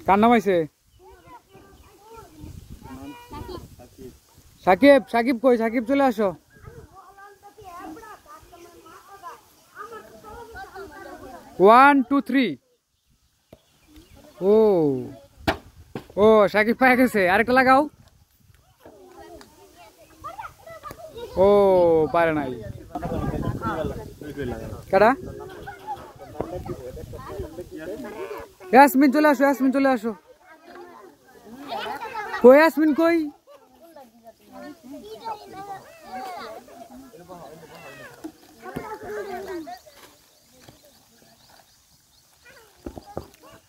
কার নাম আইছে? সাকিব। সাকিব কই? সাকিব চলে আসো। One two three. ও ও সাকিব পায়ে গেছে। আরেকটা লাগাও। ও পারে নাই। কারা? ইয়াসমিন চলে আসো। ইয়াসমিন চলে আসো। কই ইয়াসমিন কই?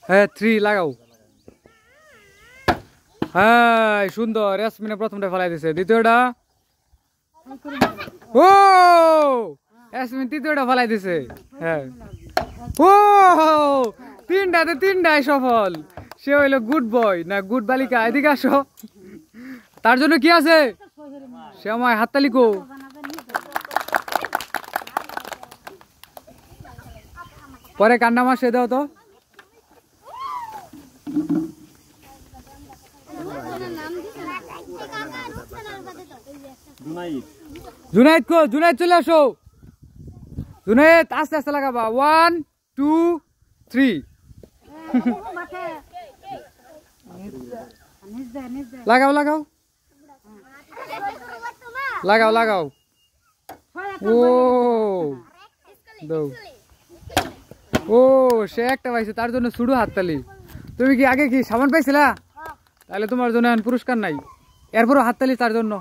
হ্যাঁ 3 লাগাও। হ্যাঁ সুন্দর। ইয়াসমিনে প্রথমটা ফেলাই দিছে। দ্বিতীয়টা ও ইয়াসমিন তৃতীয়টা ফেলাই দিছে। হ্যাঁ ও তিনটায় সফল। সে হইলো গুড বয় না গুড বালিকা। এদিকে আসো। তার জন্য কি আছে? সে আমায় হাততালি কো। পরে কান্না মাসে দাও তো। জুনাইদ কো? জুনাইদ চলে আসো। জুনাইদ আস্তে আস্তে লাগাবা। 1 2 3 লাগাও লাগাও লাগাও লাগাও। ও দাও। ও সে একটা পাইছে, তার জন্য শুধু হাততালি। তুমি কি আগে কি সামান পাইছিলা? তাহলে তোমার জন্য পুরস্কার নাই, এরপরও হাততালি তার জন্য।